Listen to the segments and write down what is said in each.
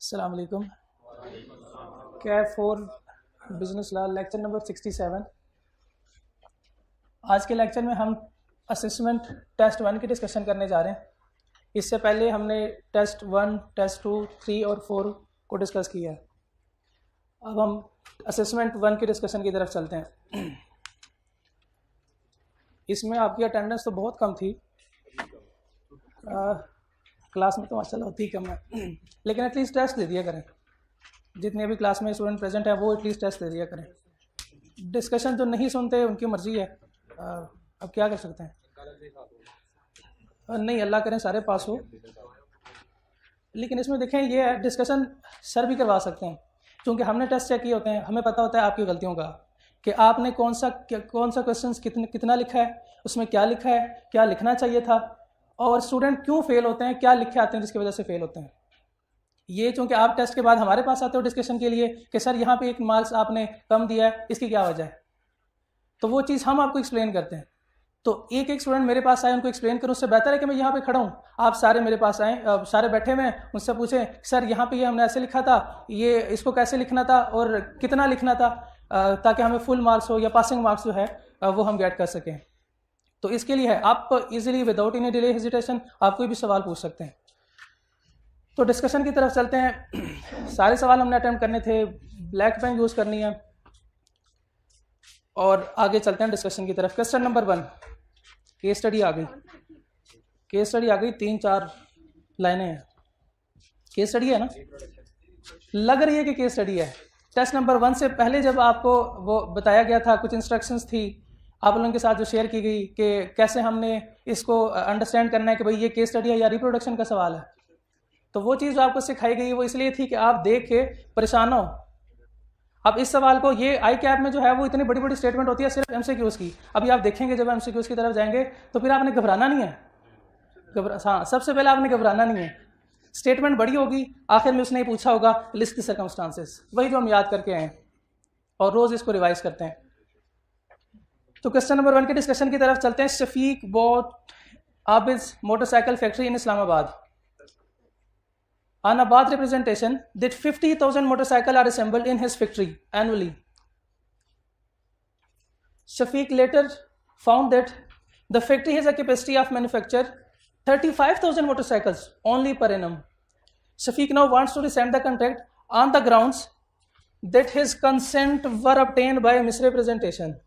अस्सलाम वालेकुम। Kaif four business law lecture number 67। आज के लेक्चर में हम असेसमेंट टेस्ट 1 की डिस्कशन करने जा रहे हैं। इससे पहले हमने टेस्ट 1, टेस्ट 2, 3 और 4 को डिस्कस किया है। अब हम असेसमेंट 1 की डिस्कशन की तरफ चलते हैं। इसमें आपकी अटेंडेंस तो बहुत कम थी, क्लास में तो माशाल्लाह होती ही कम है, लेकिन एटलीस्ट टेस्ट दे दिया करें। जितने भी क्लास में स्टूडेंट प्रेजेंट है वो एटलीस्ट टेस्ट दे दिया करें। डिस्कशन जो नहीं सुनते उनकी मर्ज़ी है, अब क्या कर सकते हैं। नहीं, अल्लाह करें सारे पास हो। लेकिन इसमें देखें ये है, डिस्कशन सर भी करवा सकते हैं, क्योंकि हमने टेस्ट चेक किए होते हैं, हमें पता होता है आपकी गलतियों का, कि आपने कौन सा क्वेश्चन कितना लिखा है, उसमें क्या लिखा है, क्या लिखना चाहिए था, और स्टूडेंट क्यों फेल होते हैं, क्या लिखे आते हैं जिसकी वजह से फेल होते हैं। ये चूँकि आप टेस्ट के बाद हमारे पास आते हो डिस्कशन के लिए कि सर यहाँ पे एक मार्क्स आपने कम दिया है, इसकी क्या वजह है, तो वो चीज़ हम आपको एक्सप्लेन करते हैं। तो एक एक स्टूडेंट मेरे पास आए, उनको एक्सप्लेन करूँ, उससे बेहतर है कि मैं यहाँ पे खड़ा हूँ, आप सारे मेरे पास आएँ, सारे बैठे हुए हैं, मुझसे पूछें सर यहाँ पे ये हमने ऐसे लिखा था, ये इसको कैसे लिखना था और कितना लिखना था, ताकि हमें फुल मार्क्स हो या पासिंग मार्क्स जो है वो हम गेट कर सकें। तो इसके लिए है आप easily without any delay hesitation आप कोई भी सवाल पूछ सकते हैं। तो डिस्कशन की तरफ चलते हैं। सारे सवाल हमने अटेम्प्ट करने थे, ब्लैक पेन यूज़ करनी है, और आगे चलते हैं डिस्कशन की तरफ। क्वेश्चन नंबर 1, केस स्टडी आ गई। केस स्टडी आ गई, 3-4 लाइनें हैं। केस स्टडी है ना, लग रही है कि केस स्टडी है। टेस्ट नंबर 1 से पहले जब आपको वो बताया गया था, कुछ इंस्ट्रक्शंस थी आप लोगों के साथ जो शेयर की गई कि कैसे हमने इसको अंडरस्टैंड करना है कि भाई ये केस स्टडी है या रिप्रोडक्शन का सवाल है, तो वो चीज़ जो आपको सिखाई गई वो इसलिए थी कि आप देख के परेशान हो। अब इस सवाल को, ये आई कैप में जो है वो इतनी बड़ी बड़ी स्टेटमेंट होती है सिर्फ एमसीक्यूज़ की। अभी आप देखेंगे जब एमसीक्यूज़ की तरफ जाएंगे तो फिर आपने घबराना नहीं है। हाँ, सबसे पहले आपने घबराना नहीं है। स्टेटमेंट बड़ी होगी, आखिर में उसने पूछा होगा लिस्ट द सर्कमस्टांसेस, वही जो हम याद करके आए और रोज़ इसको रिवाइज करते हैं। तो क्वेश्चन नंबर 1 के डिस्कशन की तरफ चलते हैं। Shafiq bought Abid motorcycle factory in Islamabad. On a bath representation that 50,000 motorcycles are assembled in his factory annually. Shafiq later found that the factory has a capacity of manufacture 35,000 motorcycles only per annum. Shafiq now wants to rescind the contract on the grounds that his consent were obtained by misrepresentation.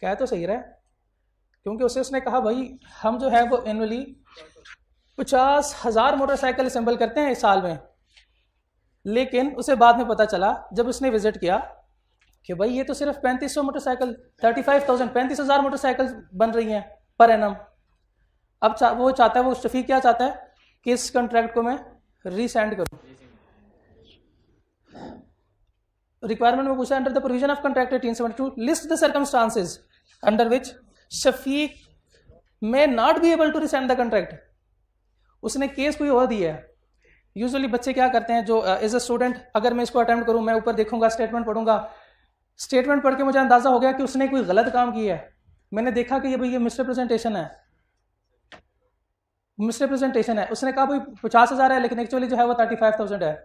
क्या तो सही रहा है, क्योंकि उसने कहा भाई हम जो है वो एनुअली 50,000 मोटरसाइकिल असेंबल करते हैं इस साल में, लेकिन उसे बाद में पता चला जब उसने विजिट किया कि भाई ये तो सिर्फ 3500 मोटरसाइकिल, 35,000 35,000 मोटरसाइकिल बन रही हैं पर एनम। अब वो चाहता है, वो शफीक क्या चाहता है कि इस कॉन्ट्रैक्ट को मैं रीसेंड करूं। रिक्वायरमेंट में पूछा under the provision of contract 1872 list the circumstances under which Shafiq may not be able to rescind the contract. उसने केस कोई और दिया है। यूजुअली बच्चे क्या करते हैं, जो एज अ स्टूडेंट अगर मैं इसको अटेम्प्ट करूं, मैं ऊपर देखूंगा, स्टेटमेंट पढ़ूंगा, स्टेटमेंट पढ़ के मुझे अंदाजा हो गया कि उसने कोई गलत काम किया है। मैंने देखा कि ये भाई ये मिसरिप्रेजेंटेशन है, मिसरिप्रेजेंटेशन है। उसने कहा भाई 50,000 है, लेकिन एक्चुअली जो है वो 35,000 है।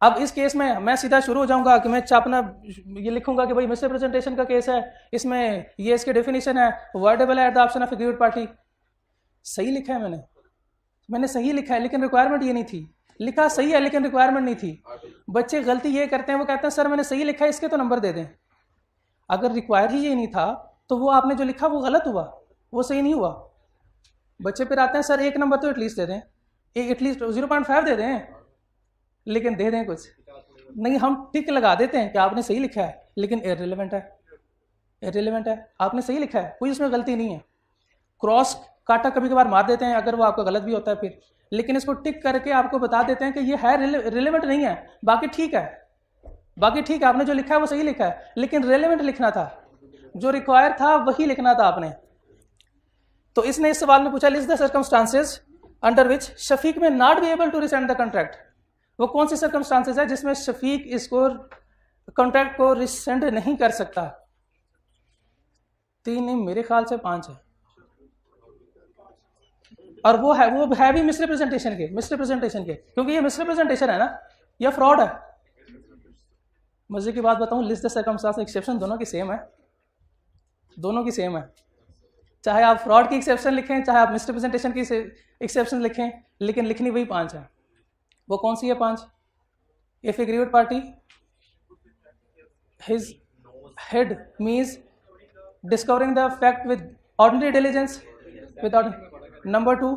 अब इस केस में मैं सीधा शुरू हो जाऊंगा कि मैं अपना ये लिखूंगा कि भाई मिसरिप्रेजेंटेशन का केस है, इसमें ये इसके डेफिनेशन है, वर्डेबल है eight the option of agreed party. सही लिखा है मैंने सही लिखा है, लेकिन रिक्वायरमेंट ये नहीं थी। लिखा सही है लेकिन रिक्वायरमेंट नहीं थी। बच्चे गलती ये करते हैं, वो कहते हैं सर मैंने सही लिखा है, इसके तो नंबर दे दें। अगर रिक्वायर ही ये नहीं था तो वो आपने जो लिखा वो गलत हुआ, वो सही नहीं हुआ। बच्चे फिर आते हैं सर एक नंबर तो एटलीस्ट दे दें, एटलीस्ट 0.5 दे दें, लेकिन दे दें कुछ नहीं। हम टिक लगा देते हैं कि आपने सही लिखा है, लेकिन इररिलेवेंट है। आपने सही लिखा है, कोई उसमें गलती नहीं है। क्रॉस काटा कभी कभार मार देते हैं अगर वो आपका गलत भी होता है फिर, लेकिन इसको टिक करके आपको बता देते हैं कि ये है रिलेवेंट नहीं है, बाकी ठीक है, आपने जो लिखा है वो सही लिखा है, लेकिन रिलेवेंट लिखना था, जो रिक्वायर था वही लिखना था आपने। तो इसने इस सवाल में पूछा list the circumstances under which Shafiq may not be able to rescind the contract. वो कौन सी सर्कमस्टांसेस है जिसमें शफीक इसको कॉन्ट्रैक्ट को रिसेंड नहीं कर सकता। 3 नहीं, मेरे ख्याल से 5 है। और वो है भी मिसरिप्रेजेंटेशन के, क्योंकि ये मिसरिप्रेजेंटेशन है ना, या फ्रॉड है। मजे की बात बताऊं, लिस्ट द सर्कमस्टेंस एक्सेप्शन दोनों की सेम है, चाहे आप फ्रॉड की एक्सेप्शन लिखें, चाहे आप मिसरिप्रेजेंटेशन की एक्सेप्शन लिखें, लेकिन लिखनी वही 5 है। वो कौन सी है 5? If agreed party his head means discovering the fact with ordinary diligence without. Number 2,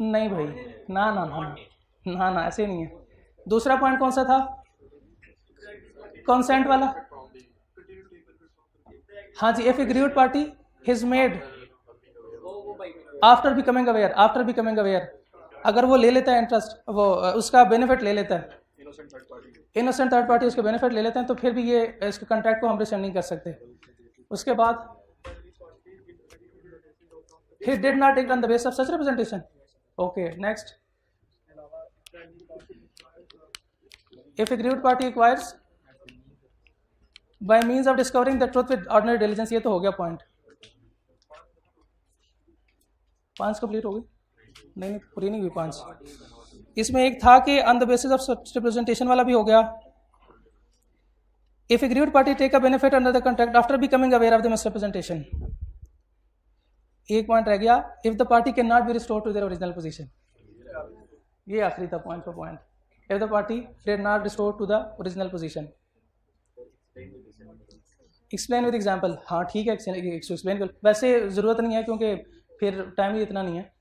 नहीं भाई, ना ऐसे नहीं है। दूसरा पॉइंट कौन सा था? कंसेंट वाला। हाँ जी, if agreed party his made after becoming aware, अगर वो ले लेता है इंटरेस्ट, वो उसका बेनिफिट ले लेता है, इनोसेंट थर्ड पार्टी उसके बेनिफिट ले लेते हैं, तो फिर भी ये इसके कॉन्ट्रैक्ट को हम रिसेंड नहीं कर सकते। उसके बाद he did not act on the basis of such representation. Okay, next. If aggrieved party acquires by means of discovering the truth with ordinary diligence, ये तो हो गया पॉइंट। 5 कंप्लीट हो गई? नहीं, पूरी नहीं हुई 5। इसमें एक था कि on the basis of such representation वाला भी हो गया। If aggrieved party take a benefit under the contract after becoming aware of the misrepresentation, एक पॉइंट रह गया, if the party can not be restored to their original position. ये आखिरी था पॉइंट पर point. If the party did not restore to the original position, explain with example. हाँ ठीक है, एक्सप्लेन कर, वैसे ज़रूरत नहीं है क्योंकि फिर टाइम ही इतना नहीं है।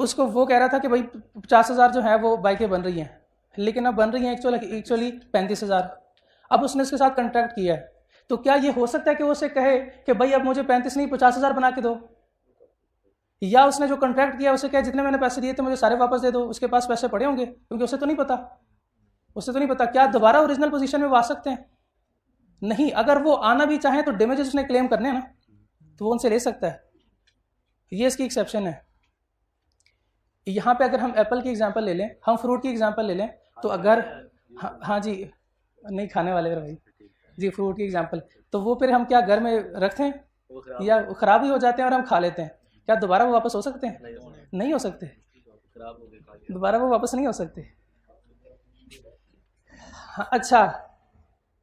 उसको वो कह रहा था कि भाई 50,000 जो है वो बाइकें बन रही हैं, लेकिन अब बन रही हैं एक्चुअली 35,000। अब उसने इसके साथ कॉन्ट्रैक्ट किया है, तो क्या ये हो सकता है कि वो उसे कहे कि भाई अब मुझे 35 नहीं 50,000 बना के दो? या उसने जो कॉन्ट्रैक्ट किया उसे कहे जितने मैंने पैसे दिए थे मुझे सारे वापस दे दो, उसके पास पैसे पड़े होंगे, क्योंकि उसे तो नहीं पता क्या दोबारा ओरिजिनल पोजीशन में वो आ सकते हैं? नहीं। अगर वो आना भी चाहें तो डैमेजेस उसने क्लेम करने हैं ना, तो वो उनसे ले सकता है। ये इसकी एक्सेप्शन है। यहाँ पे अगर हम एप्पल की एग्जांपल ले लें, हम फ्रूट की एग्जांपल ले लें, तो अगर हाँ जी, नहीं खाने वाले भाई जी, फ्रूट की एग्जांपल, तो वो फिर हम क्या घर में रखते हैं या खराब ही हो जाते हैं और हम खा लेते हैं, क्या दोबारा वो वापस हो सकते हैं? नहीं हो सकते, दोबारा वो वापस नहीं हो सकते। अच्छा,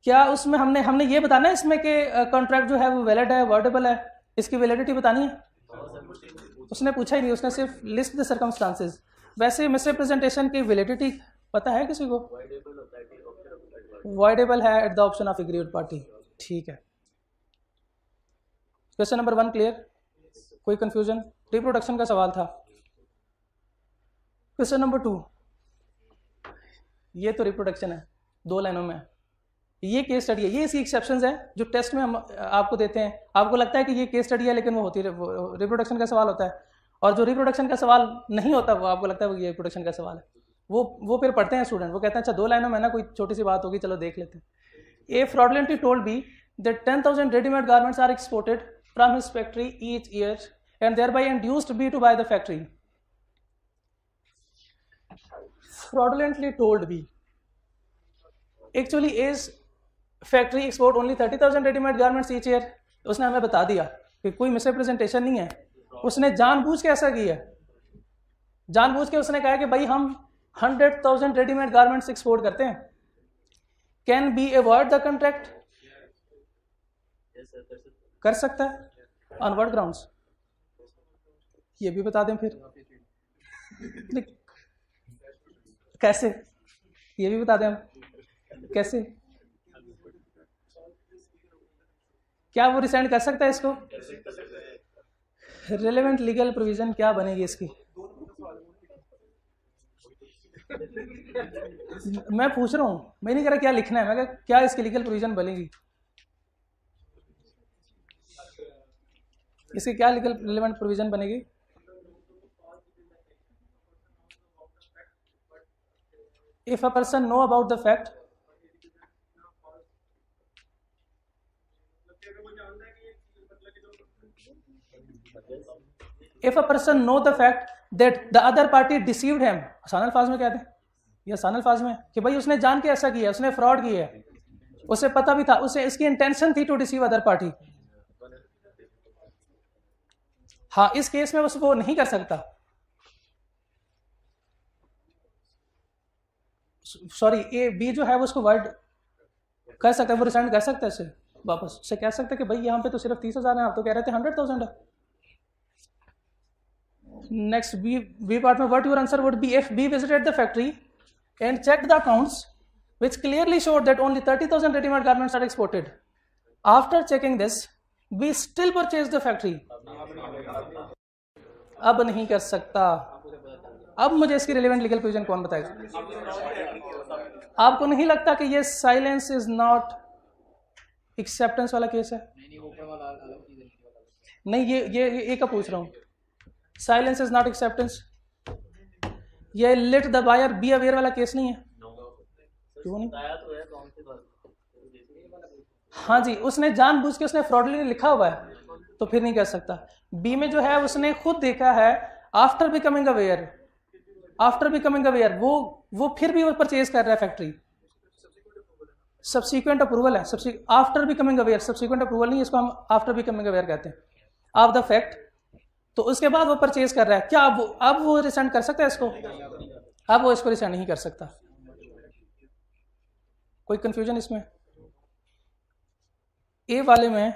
क्या उसमें हमने ये बताना है इसमें कि कॉन्ट्रैक्ट जो है वो वैलिड है, वर्डेबल है, इसकी वैलिडिटी बतानी है? उसने पूछा ही नहीं, उसने सिर्फ लिस्ट द सर्कमस्टांसेस। वैसे मिसरिप्रेजेंटेशन की वैलिडिटी पता है किसी को? वॉइडेबल है eight the option of agreed party. ठीक है, क्वेश्चन नंबर 1 क्लियर? कोई कंफ्यूजन? रिप्रोडक्शन का सवाल था। क्वेश्चन नंबर 2, ये तो रिप्रोडक्शन है, 2 लाइनों में। ये केस स्टडी है, ये इसकी एक्सेप्शंस है जो टेस्ट में हम आपको देते हैं। आपको लगता है कि ये केस स्टडी है, लेकिन वो होती है रिप्रोडक्शन का सवाल होता है। और जो रिप्रोडक्शन का सवाल नहीं होता वो आपको लगता है वो ये रिप्रोडक्शन का सवाल है। वो फिर पढ़ते हैं स्टूडेंट, वो कहते हैं अच्छा 2 लाइनों में ना कोई छोटी सी बात होगी, चलो देख लेते हैं। A fraudulently told B that 10,000 readymade garments are exported from his factory each year and thereby induced B to buy the factory. Fraudulently told B, actually as factory export only 30,000 readymade garments each year. उसने हमें बता दिया कि कोई misrepresentation नहीं है, उसने जानबूझ के ऐसा किया, जानबूझ के उसने कहा कि भाई हम 100,000 रेडीमेड गारमेंट्स एक्सपोर्ट करते हैं। Can be avoid the contract? कर सकता है ऑन व्हाट ग्राउंड्स? ये भी बता दें फिर कैसे, ये भी बता दें हम कैसे, क्या वो रिसेंड कर सकता है इसको? रिलेवेंट लीगल प्रोविजन क्या बनेगी इसकी? मैं पूछ रहा हूं, मैं नहीं कह रहा क्या लिखना है, मैं कह क्या इसकी लीगल प्रोविजन बनेगी, इसकी क्या लीगल रिलेवेंट प्रोविजन बनेगी? If a person know about the fact, if a person know the fact that the other party deceived him, आसान अल्फाज में कहते हैं, ये आसान अल्फाज में कि भाई उसने जान के ऐसा किया, उसने फ्रॉड किया है, उसे पता भी था, उसे इसकी इंटेंशन थी टू डिसीव अदर पार्टी। हाँ, इस केस में वो नहीं कर सकता, सॉरी ए बी जो है वो उसको वर्ड कर सकता है, वो रिसेंड कर सकता है इसे वापस, से कह सकता है कि भाई यहाँ पे तो सिर्फ 30,000 है, आप तो कह रहे थे 100,000 है। नेक्स्ट बी पार्ट में what your answer would be if B visited the factory and checked the accounts which clearly showed that only 30,000 ready-made garments are exported. After checking this, we still purchased the factory. अब नहीं कर सकता। अब मुझे इसकी relevant legal position कौन बताएगा? आपको नहीं लगता कि ये साइलेंस इज नॉट एक्सेप्टेंस वाला केस है? नहीं, ये का पूछ रहा हूँ, साइलेंस इज नॉट एक्सेप्टेंस, ये let the buyer be aware वाला केस नहीं है? क्यों नहीं? हाँ जी, उसने जानबूझ के उसने फ्रॉडुलेंट लिखा हुआ है, तो फिर नहीं कर सकता। बी में जो है उसने खुद देखा है आफ्टर बिकमिंग अवेयर, वो फिर भी वो परचेज कर रहा है फैक्ट्री, सब्सीक्वेंट अप्रूवल है, after becoming aware, subsequent approval नहीं, इसको हम आफ्टर बिकमिंग अवेयर कहते हैं ऑफ द फैक्ट। तो उसके बाद वो परचेज कर रहा है, क्या अब वो रिसेंड कर सकता है इसको? अब वो इसको रिसेंड नहीं कर सकता। कोई कंफ्यूजन इसमें? ए वाले में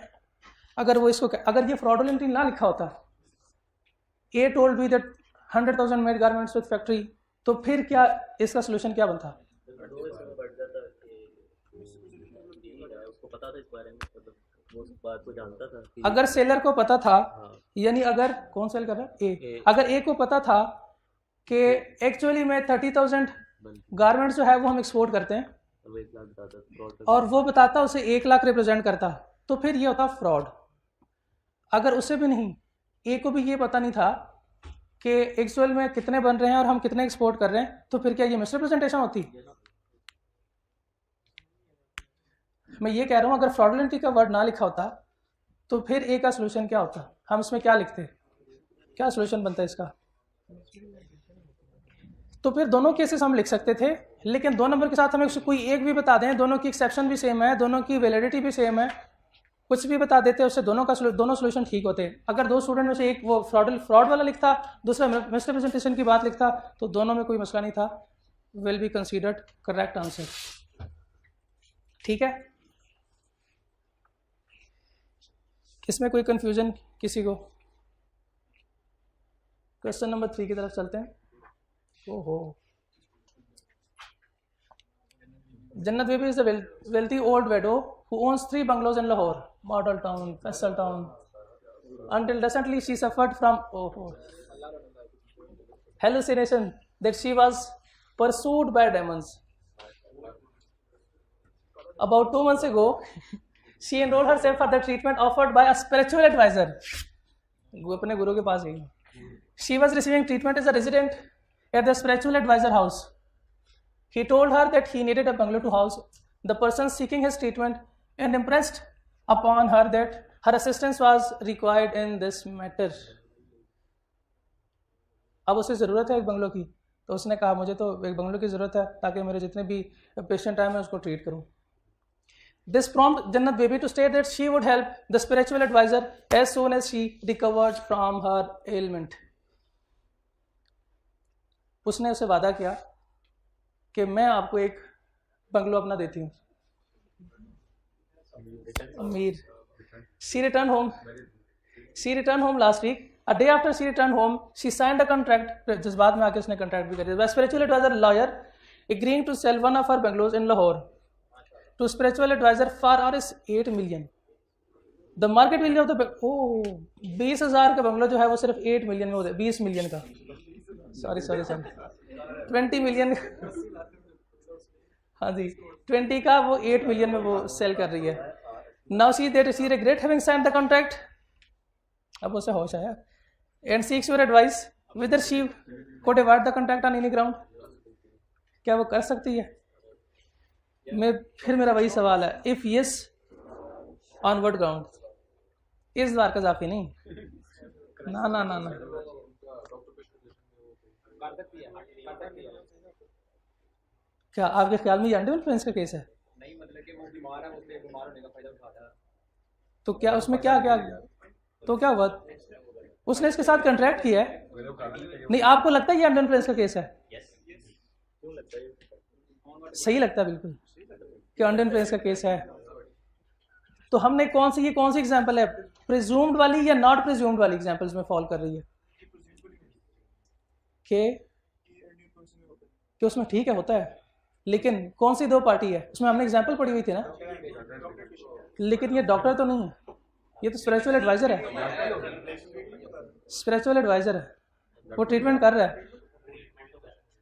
अगर वो इसको, अगर ये फ्रॉडुलेंटली ना लिखा होता, A told me that 100,000 made garments with factory, तो फिर क्या इसका सोल्यूशन क्या बनता? अगर सेलर को पता था, यानी अगर कौन सेल कर रहा है? ए। अगर ए को पता था कि एक्चुअली में 30,000 गारमेंट्स जो है वो हम एक्सपोर्ट करते हैं, और वो बताता उसे 1 लाख रिप्रेजेंट करता, तो फिर ये होता फ्रॉड। अगर उसे भी नहीं, ए को भी ये पता नहीं था कि एक्चुअल में कितने बन रहे हैं और हम कितने एक्सपोर्ट कर रहे हैं, तो फिर क्या ये मिसरिप्रेजेंटेशन होती? मैं ये कह रहा हूं अगर फ्रॉडुलेंटली का वर्ड ना लिखा होता तो फिर ए का सोल्यूशन क्या होता? हम इसमें क्या लिखते, क्या सोल्यूशन बनता इसका? तो फिर दोनों केसेस हम लिख सकते थे, लेकिन 2 नंबर के साथ हमें कोई एक भी बता दें, दोनों की एक्सेप्शन भी सेम है, दोनों की वैलिडिटी भी सेम है, कुछ भी बता देते उससे दोनों सोल्यूशन ठीक होते। अगर 2 स्टूडेंट में से एक वो फ्रॉड वाला लिखता, दूसरा मिसरिप्रेजेंटेशन की बात लिखता, तो दोनों में कोई मसला नहीं था, will be considered correct answer. ठीक है, इसमें कोई कंफ्यूजन किसी को? क्वेश्चन नंबर 3 की तरफ चलते हैं। ओहो, जन्नत baby is a wealthy old widow who owns 3 bungalows in Lahore, Model Town, Faisal Town. Until recently, she suffered from hallucination that she was pursued by demons. About 2 months ago, she enrolled herself for the treatment offered by a spiritual advisor. वो अपने गुरु के पास गई। She was receiving treatment as a resident at the spiritual advisor house. He told her that he needed a bungalow to house the person seeking his treatment and impressed upon her that her assistance was required in this matter. अब उसे ज़रूरत है एक bungalow की, तो उसने कहा मुझे तो एक बंगलो की ज़रूरत है ताकि मेरे जितने भी पेशेंट आए मैं उसको ट्रीट करूं। This prompted Jannat Baby to state that she would help the spiritual advisor as soon as she recovered from her ailment. उसने उसे वादा किया कि मैं आपको एक बंगलो अपना देती हूँ। अमीर। She returned home last week. A day after she returned home, she signed a contract. जिस बाद में आके उसने contract भी कर दिया। Spiritual advisor lawyer agreeing to sell one of her bungalows in Lahore to spiritual advisor for Rs 8 million. The market value of the 20,000 का bungalow जो है वो सिर्फ 8 मिलियन में होता है, 20 मिलियन का, सॉरी 20 मिलियन, हाँ जी 20 का वो 8 मिलियन में वो सेल कर रही है। Now see that she regret having signed the contract, अब उसे होश आया, and seeks your advice whether she could avoid the contract on any ground, क्या वो कर सकती है? फिर मेरा वही सवाल है, if yes on what ground? इस बार कज़ाफी नहीं, ना ना ना ना, क्या आपके ख्याल में ये अंडर इन्फ्लुएंस का केस है? नहीं, मतलब कि वो बीमार है, उससे बीमार होने का फायदा उठाता है, तो क्या उसमें क्या क्या, तो क्या हुआ? उसने इसके साथ कॉन्ट्रैक्ट किया है। नहीं, आपको लगता है ये अंडर इन्फ्लुएंस का केस है? सही लगता है बिल्कुल कि अंडर इन्फ्लुएंस का केस है। तो हमने कौन सी एग्जांपल है, प्रिज्यूम्ड वाली या नॉट प्रिज्यूम्ड वाली एग्जांपल्स में फॉल कर रही है कि उसमें ठीक है होता है, लेकिन कौन सी दो पार्टी है उसमें? हमने एग्जांपल पढ़ी हुई थी ना, लेकिन ये डॉक्टर तो नहीं है, ये तो स्पिरिचुअल एडवाइजर है। स्पिरिचुअल एडवाइजर है, वो ट्रीटमेंट कर रहा है।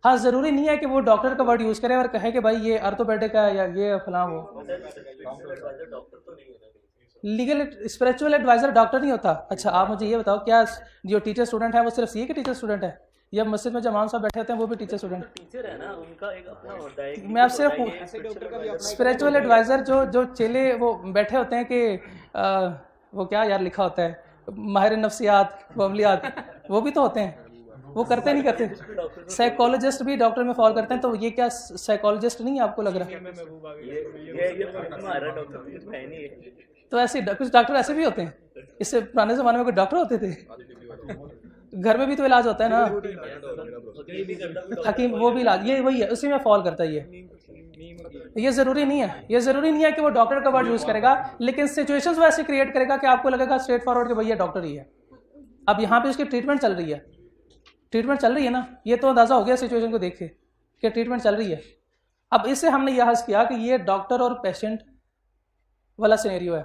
हाँ, जरूरी नहीं है कि वो डॉक्टर का वर्ड यूज करे और कहे कि भाई ये आर्थोपेडिक है या ये फलां वो। लीगल स्पिरिचुअल एडवाइजर डॉक्टर नहीं होता। अच्छा, आप मुझे ये बताओ, क्या जो टीचर स्टूडेंट है वो सिर्फ सीए के टीचर स्टूडेंट है, या मस्जिद में जमान साहब बैठे होते हैं वो भी टीचर स्टूडेंट? टीचर है ना, उनका एक अपना होता है। मैं आपसे स्पिरिचुअल एडवाइजर जो चेले वो बैठे होते हैं कि वो क्या यार लिखा होता है, माहिर नफ्सियात व अमलियात, वो भी तो होते हैं, वो करते नहीं करते? साइकोलॉजिस्ट भी डॉक्टर में फॉल करते हैं, तो ये क्या साइकोलॉजिस्ट नहीं है आपको लग रहा? तो ऐसे कुछ डॉक्टर ऐसे भी होते हैं। इससे पुराने जमाने में कोई डॉक्टर होते थे? घर में भी तो इलाज होता है ना, हकीम, वो भी इलाज, ये वही है, उसी में फॉल करता है ये जरूरी नहीं है, कि वो डॉक्टर का वर्ड यूज करेगा, लेकिन सिचुएशंस वो ऐसे क्रिएट करेगा कि आपको लगेगा स्ट्रेट फॉरवर्ड कि भैया डॉक्टर ही है। अब यहाँ पे उसकी ट्रीटमेंट चल रही है ना, ये तो अंदाजा हो गया सिचुएशन को देख के कि ट्रीटमेंट चल रही है। अब इससे हमने यह हस किया कि ये डॉक्टर और पेशेंट वाला सिनेरियो है,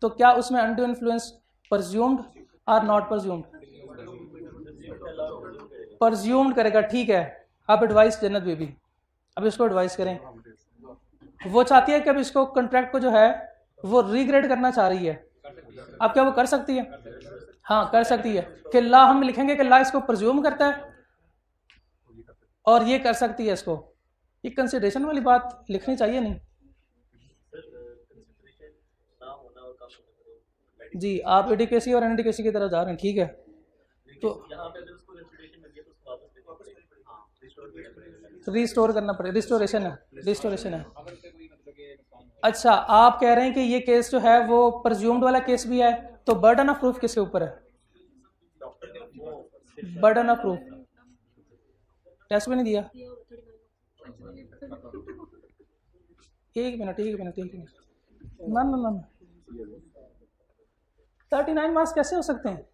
तो क्या उसमें अंडर इन्फ्लुएंस परज्यूम्ड और नॉट परज्यूम्ड? परज्यूम्ड करेगा, ठीक है। आप एडवाइस जन्नत बेबी, अब इसको एडवाइस करें, वो चाहती है कि अब इसको कॉन्ट्रैक्ट को जो है वो रीग्रेड करना चाह रही है। अब क्या वो कर सकती है? हाँ, कर सकती है कि ला, हम लिखेंगे कि ला इसको प्रज्यूम करता है, और ये कर सकती है इसको। ये कंसिडरेशन वाली बात लिखनी चाहिए नहीं जी। आप एडिकेसी और एनएडिकेसी की तरफ जा रहे हैं, ठीक है। तो रिस्टोर करना पड़ेगा, रिस्टोरेशन है। अच्छा, आप कह रहे हैं कि ये केस जो है वो प्रज्यूम्ड वाला केस भी है, तो बर्डन ऑफ प्रूफ किसके ऊपर है? बर्डन ऑफ प्रूफ टेस्ट भी नहीं दिया। एक मिनट ना 39 मार्क्स कैसे हो सकते हैं?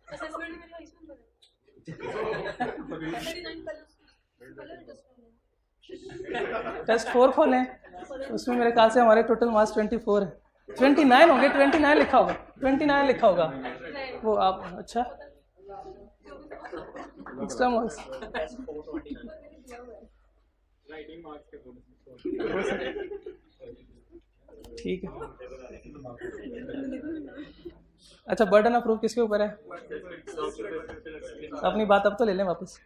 टेस्ट 4 खोलें, उसमें मेरे ख्याल से हमारे टोटल मार्क्स 24 है। 29 होंगे, 29 लिखा होगा वो। आप अच्छा एक्स्ट्रा मार्क्स ठीक है। अच्छा, बर्डन ऑफ प्रूफ किसके ऊपर है? अपनी बात अब तो ले लें वापस।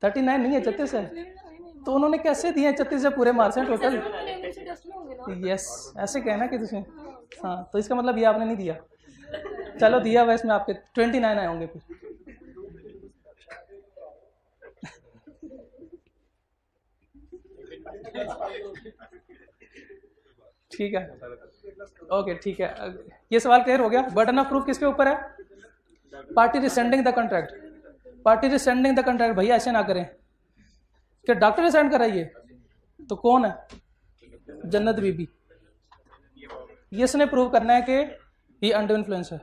39 नहीं है, 36 है। तो उन्होंने कैसे दिए 36 जब पूरे मार्क्स हैं टोटल? यस, ऐसे कहना कि तुझे। हाँ, तो इसका मतलब ये आपने नहीं दिया। चलो दिया हुआ, इसमें आपके 29 आए होंगे फिर। ठीक है, ओके, ठीक है। ये सवाल क्लियर हो गया। बर्डन ऑफ प्रूफ किसके ऊपर है? Party rescinding the contract. भैया ऐसे ना करें कि डॉक्टर रिसेंड कराइए, तो कौन है? जन्नत बीबी। इसने प्रूव करना है कि ये अंडर इन्फ्लुएंस है।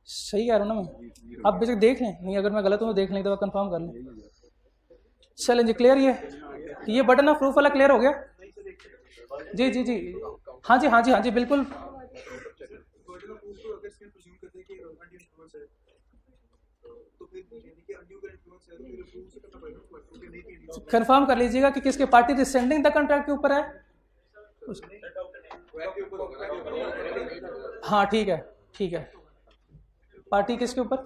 सही कह रहा हूँ ना मैं? आप बेशक देख लें, नहीं अगर मैं गलत हूँ तो देख लें, तो कंफर्म कर लें। चलें जी, क्लियर। ये बटन ऑफ प्रूफ वाला क्लियर हो गया? जी। हाँ जी, बिल्कुल। कंफर्म कर लीजिएगा कि किसके पार्टी रिसेंडिंग द कॉन्ट्रैक्ट के ऊपर है। हाँ, ठीक है। पार्टी किसके ऊपर?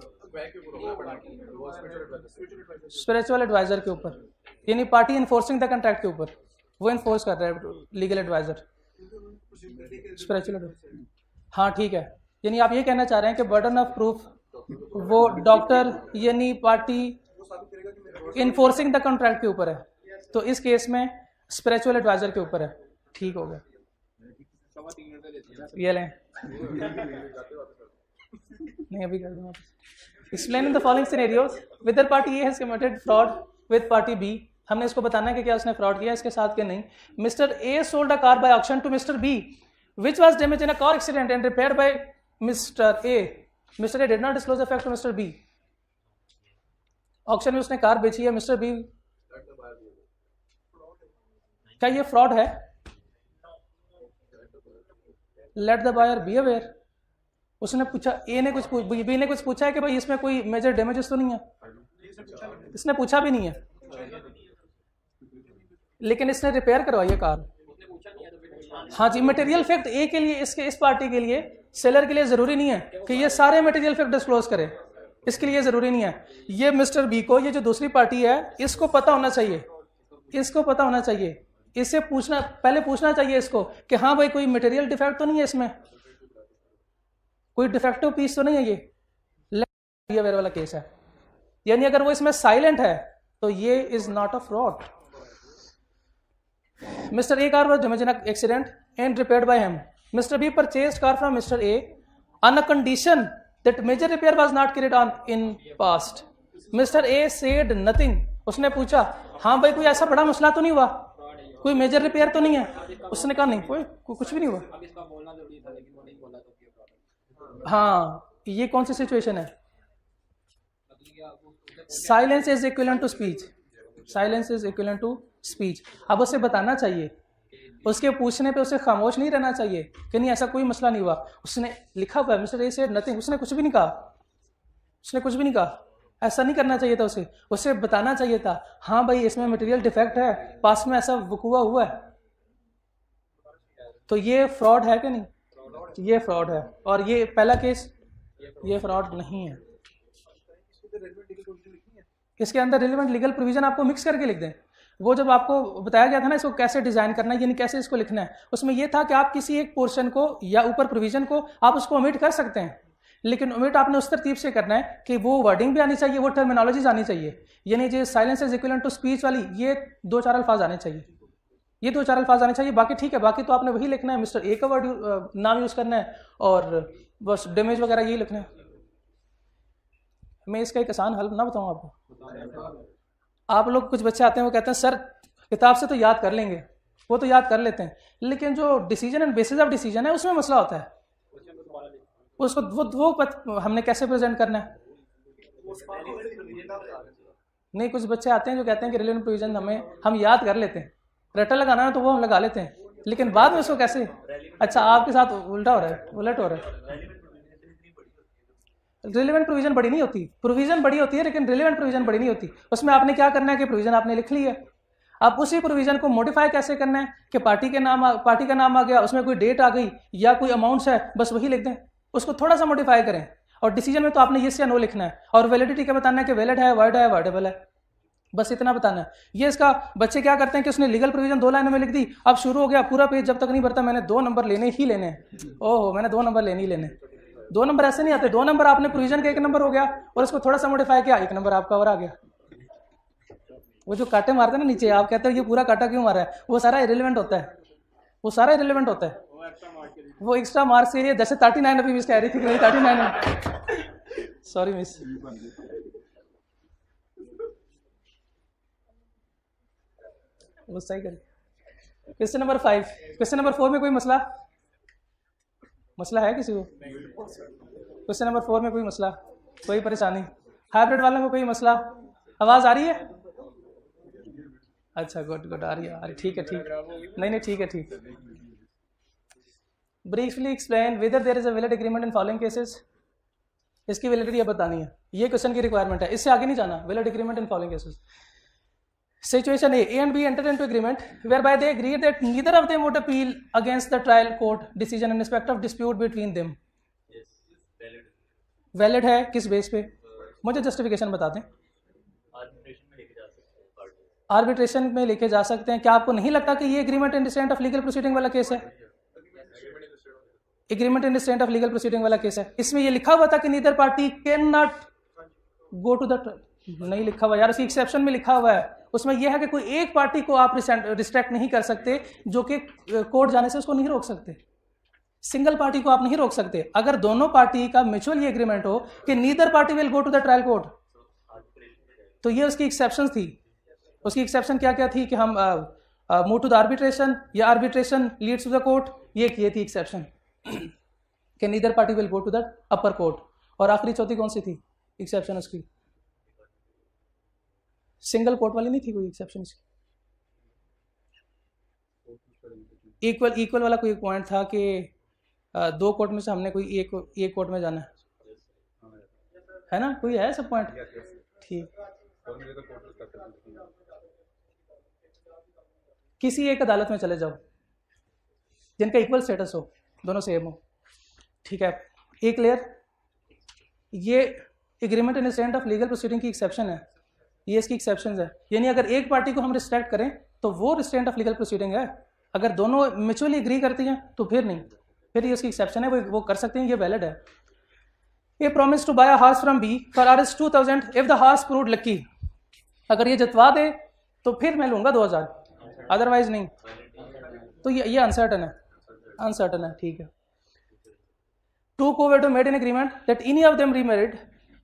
स्पिरिचुअल एडवाइजर के ऊपर, यानी पार्टी इन्फोर्सिंग द कॉन्ट्रैक्ट के ऊपर, वो इन्फोर्स कर रहा है लीगल एडवाइजर, स्पिरिचुअल एडवाइजर। हाँ, ठीक है। यानी आप ये कहना चाह रहे हैं कि बर्डन ऑफ प्रूफ वो डॉक्टर यानी पार्टी इन्फोर्सिंग द कॉन्ट्रैक्ट के ऊपर है, तो इस केस में स्पिरिचुअल एडवाइजर के ऊपर है। ठीक हो गया, ये लें। नहीं अभी कर दूंगा। Explain in the following scenarios whether party A has committed fraud with party B. हमने इसको बताना है कि क्या उसने फ्रॉड किया इसके साथ कि नहीं। Mister A sold a car by auction to mister B which was damage in a car accident and repair by mister A. Mister A did not disclose the fact to mister B. Auction में उसने car बेची है, mister B, क्या ये fraud है? Let the buyer be aware. उसने पूछा, ए ने कुछ बी ने कुछ पूछा है कि भाई इसमें कोई मेजर डैमेजेस तो नहीं है? इसने पूछा भी नहीं है, लेकिन इसने रिपेयर करवाई है कार। हाँ जी, मटेरियल फैक्ट ए के लिए, इसके इस पार्टी के लिए, सेलर के लिए जरूरी नहीं है कि ये सारे मटेरियल फैक्ट डिस्क्लोज करे, इसके लिए जरूरी नहीं है। ये मिस्टर बी को, ये जो दूसरी पार्टी है, इसको पता होना चाहिए, इसको पता होना चाहिए, इससे पूछना, पहले पूछना चाहिए इसको कि हाँ भाई कोई मटेरियल डिफेक्ट तो नहीं है, इसमें कोई डिफेक्टिव पीस तो नहीं है, ये वेर वाला केस है। यानी अगर वो इसमें साइलेंट है तो ये is not a fraud. Mister A car was damaged in an accident and repaired by him. Mister B purchased car from mister A on a condition that major repair was not carried on in past. Mister A said nothing. उसने पूछा हाँ भाई कोई ऐसा बड़ा मसला तो नहीं हुआ, कोई मेजर रिपेयर तो नहीं है? उसने कहा नहीं, कोई कुछ भी नहीं हुआ। हाँ, ये कौन सी सिचुएशन है? Silence is equivalent to speech, silence is equivalent to speech. अब उसे बताना चाहिए, उसके पूछने पे उसे खामोश नहीं रहना चाहिए कि नहीं ऐसा कोई मसला नहीं हुआ। उसने लिखा हुआ है मिस्टर ए सेड नथिंग, उसने कुछ भी नहीं कहा, उसने कुछ भी नहीं कहा। ऐसा नहीं करना चाहिए था उसे बताना चाहिए था हाँ भाई इसमें मटेरियल डिफेक्ट है, पास में ऐसा वकूआ हुआ है। तो ये फ्रॉड है कि नहीं? ये फ्रॉड है। और ये पहला केस, ये फ्रॉड नहीं है। इसके अंदर रिलेवेंट लीगल प्रोविजन आपको मिक्स करके लिख दें। वो जब आपको बताया गया था ना इसको कैसे डिजाइन करना है, यानी कैसे इसको लिखना है, उसमें यह था कि आप किसी एक पोर्शन को या ऊपर प्रोविजन को आप उसको ओमिट कर सकते हैं, लेकिन ओमिट आपने उस तरतीब से करना है कि वो वर्डिंग भी आनी चाहिए, वो टर्मिनोलॉजीज आनी चाहिए। यानी जो silence is equivalent to speech वाली, ये 2-4 अल्फाज आने चाहिए, ये 2-4 अल्फाज आने चाहिए। बाकी ठीक है, बाकी तो आपने वही लिखना है, मिस्टर ए का वर्ड नाम यूज करना है और बस डैमेज वगैरह यही लिखना है। मैं इसका एक आसान हल ना बताऊं आपको। आप लोग कुछ बच्चे आते हैं वो कहते हैं सर किताब से तो याद कर लेंगे, वो तो याद कर लेते हैं, लेकिन जो decision and bases of decision है उसमें मसला होता है। उसको वो हमने कैसे प्रेजेंट करना है? नहीं, कुछ बच्चे आते हैं जो कहते हैं कि रिलेवेंट प्रोविजन हम याद कर लेते हैं, रट्टा लगाना है तो वो हम लगा लेते हैं, लेकिन बाद में उसको कैसे? अच्छा, आपके साथ उल्टा हो रहा है, उलट हो रहा है। रिलेवेंट प्रोविजन बड़ी नहीं होती, प्रोविजन बड़ी होती है लेकिन रिलेवेंट प्रोविजन बड़ी नहीं होती। उसमें आपने क्या करना है कि प्रोविजन आपने लिख ली है, अब उसी प्रोविजन को मॉडिफाई कैसे करना है कि पार्टी का नाम आ गया, उसमें कोई डेट आ गई या कोई अमाउंट्स है, बस वही लिख दें, उसको थोड़ा सा मॉडिफाई करें। और डिसीजन में तो आपने येस या नो लिखना है, और वैलिडिटी का बताना है कि वैलिड है, वर्ड है, वर्डेबल है, बस इतना बताना है। ये इसका बच्चे क्या करते हैं कि उसने लीगल प्रोविजन 2 लाइनों में लिख दी, अब शुरू हो गया पूरा पेज जब तक नहीं भरता मैंने 2 नंबर लेने ही लेने हैं। ओहो, मैंने 2 नंबर लेने ही लेने। 2 नंबर ऐसे नहीं आते, 2 नंबर आपने प्रोविजन का 1 नंबर हो गया और इसको थोड़ा सा मॉडिफाई किया, 1 नंबर आपका और आ गया। वो जो कांटे मारते हैं ना नीचे, आप कहते हो ये पूरा कांटा क्यों मारा है, वो सारा इरेलेवेंट होता है, वो सारा इरेलेवेंट होता है, वो एक्स्ट्रा मार्क्स के लिए। जैसे 39 अभी मिस कह रही थी कि नहीं 39 है, सॉरी मिस। वो सही करें। क्वेश्चन नंबर 5, क्वेश्चन नंबर 4 में कोई मसला है किसी को? क्वेश्चन नंबर 4 में कोई मसला, कोई परेशानी? हाइब्रिड वालों को कोई मसला? आवाज आ रही है? अच्छा, गुड, आ रही है, ठीक है, नहीं ठीक है, ठीक। Briefly explain whether there is a valid agreement in following cases. इसकी वैलिडिटी अब बतानी है, ये क्वेश्चन की रिक्वायरमेंट है, इससे आगे नहीं जाना। Valid agreement in following cases. Situation A and B entered into agreement whereby they agreed that neither of them would appeal against the trial court decision in respect of dispute between them. Valid है किस base पे? मुझे justification बता दें। Arbitration में लेके जा सकते हैं। क्या आपको नहीं लगता कि ये agreement in descent of legal proceeding वाला केस है? Agreement in descent of legal proceeding वाला केस है। इसमें ये लिखा हुआ था कि neither party can not go to the, नहीं लिखा हुआ यार, उसकी एक्सेप्शन में लिखा हुआ है। उसमें यह है कि कोई एक पार्टी को आप रिस्ट्रिक्ट नहीं कर सकते, जो कि कोर्ट जाने से उसको नहीं रोक सकते। सिंगल पार्टी को आप नहीं रोक सकते। अगर दोनों पार्टी का म्यूचुअल ये एग्रीमेंट हो कि neither party will go to the trial court, तो ये उसकी एक्सेप्शन थी। उसकी एक्सेप्शन क्या क्या थी कि हम मूव टू द आर्बिट्रेशन या arbitration leads to the court, ये थी एक्सेप्शन कि neither party will go to the upper court. और आखिरी चौथी कौन सी थी एक्सेप्शन उसकी? सिंगल कोर्ट वाली नहीं थी कोई एक्सेप्शन इसकी। इक्वल वाला कोई पॉइंट था कि दो कोर्ट में से हमने कोई एक कोर्ट में जाना है ना, कोई है सब पॉइंट? ठीक, किसी एक अदालत में चले जाओ जिनका इक्वल स्टेटस हो, दोनों सेम हो, ठीक है। एक क्लियर, ये agreement in instant of legal proceeding की एक्सेप्शन है, ये इसकी एक्सेप्शन है। यानी अगर एक पार्टी को हम रिस्ट्रिक्ट करें तो वो रिस्ट्रेंट ऑफ लीगल प्रोसीडिंग है, अगर दोनों म्यूचुअली एग्री करती हैं तो फिर नहीं, फिर ये उसकी एक्सेप्शन है, वो कर सकते हैं, ये वैलिड है। A promise to buy a horse from B for RS 2000 if the horse proved lucky, अगर ये जतवा दे तो फिर मैं लूंगा 2000, अदरवाइज नहीं। तो ये अनसर्टन है, ठीक है। Two co-widows made an agreement that any of them remarried,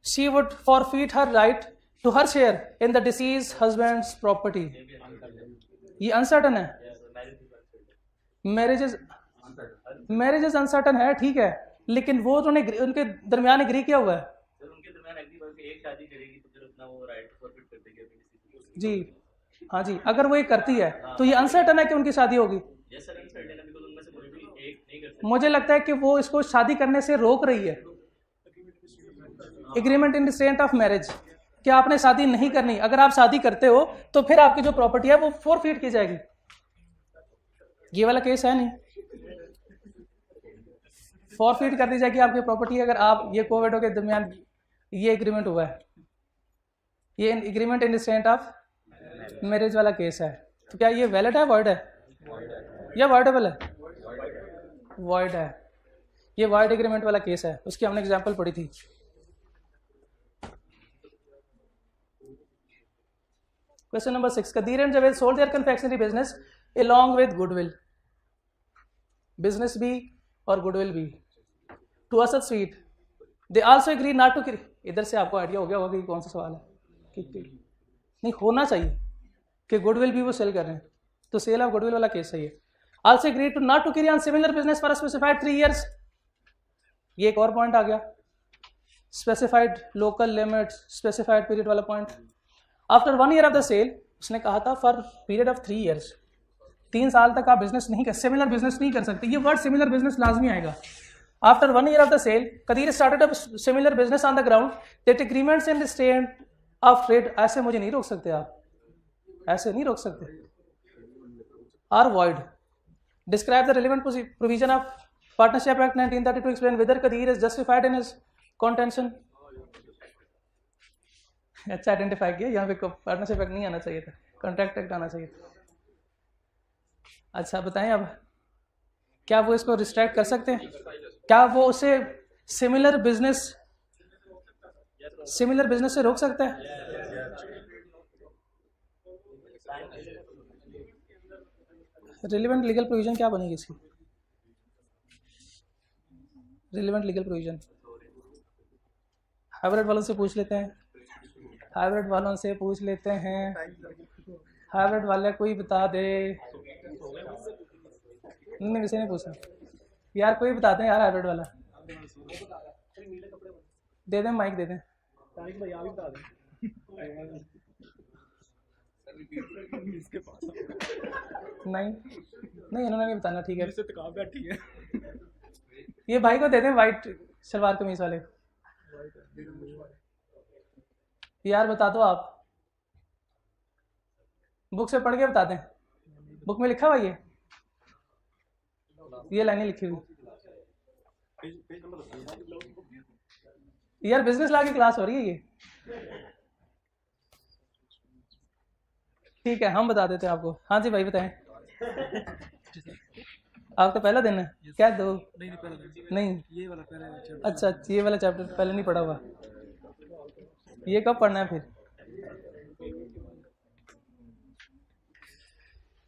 she would forfeit her right to her share in the deceased husband's property. ये अनसर्टन है, मैरिजेस अनसर्टन है, ठीक है, लेकिन वो उनके दरमियान एग्री किया हुआ है। उनके दरमियान एग्री करके एक शादी करेगी तो फिर अपना वो राइट फॉरफिट कर देगी अपनी जी, हाँ जी, अगर वो ये करती है तो ये अनसर्टन है कि उनकी शादी होगी। यस सर, अनसर्टेन है बिकॉज़ उनमें से कोई भी एक नहीं कर सकता। मुझे लगता है कि वो इसको शादी करने से रोक रही है। Agreement in restraint of marriage, कि आपने शादी नहीं करनी, अगर आप शादी करते हो तो फिर आपकी जो प्रॉपर्टी है वो फोरफीट की जाएगी। ये वाला केस है नहीं, फोरफीट कर दी जाएगी आपकी प्रॉपर्टी अगर आप ये कोविडो के दरमियान ये एग्रीमेंट हुआ है। ये agreement in restraint of marriage वाला केस है। तो क्या ये वैलिड है, वॉइड है या वॉइडेबल है? वॉइड है, ये वॉइड एग्रीमेंट वाला केस है, उसकी हमने एग्जांपल पढ़ी थी। Question number 6, Kadir and Javed sold their confectionery business along with goodwill, business भी और गुडविल भी, to Asad sweet. They also agree not to, इधर से आपको आइडिया हो गया होगा कि कौन सा सवाल है कि नहीं होना चाहिए कि गुडविल भी वो सेल कर रहे हैं, तो सेल ऑफ गुडविल वाला केस है ये। Also agree to not to carry on similar business for specified 3 years, ये एक और पॉइंट आ गया, specified local limits, specified period वाला point. After 1 year of the sale, उसने कहा था फॉर पीरियड ऑफ 3 years, 3 साल तक आप बिजनेस नहीं कर, सिमिलर बिजनेस नहीं कर सकते, ये वर्ड सिमिलर बिजनेस लाजमी आएगा। After 1 year of the sale, Kadir started a similar business on the ground that agreements in restraint of trade, ऐसे मुझे नहीं रोक सकते आप, ऐसे नहीं रोक सकते, are void. Describe the relevant provision of partnership act 1932 to explain whether Kadir is justified in his contention. अच्छा आइडेंटिफाई किया, यहाँ पे पार्टनरशिप एक्ट नहीं आना चाहिए था, कॉन्ट्रैक्ट एक्ट आना चाहिए था। अच्छा बताएं अब, क्या वो इसको रिस्ट्रिक्ट कर सकते हैं? क्या वो उसे सिमिलर बिजनेस से रोक सकता है? रिलेवेंट लीगल प्रोविजन क्या बनेगी इसकी? रिलेवेंट लीगल प्रोविजन हाइब्रिड वालों से पूछ लेते हैं, हाइब्रिड वाले कोई बता दे। नहीं वैसे नहीं पूछा यार, कोई बता दें यार, हाइब्रिड वाला दे दें, माइक दे दें। नहीं इन्होंने नहीं बताना, ठीक है। ये भाई को दे दें, वाइट सलवार कमीज वाले। यार बता दो आप, बुक से पढ़ के बता दें, बुक में लिखा हुआ ये लाइनें लिखी हुई। यार बिजनेस लॉ की क्लास हो रही है ये, ठीक है हम बता देते हैं आपको। हाँ जी भाई बताएं, आपका पहला दिन है क्या? दो नहीं, ये वाला पहले। अच्छा ये वाला चैप्टर पहले नहीं पढ़ा हुआ, ये कब पढ़ना है फिर?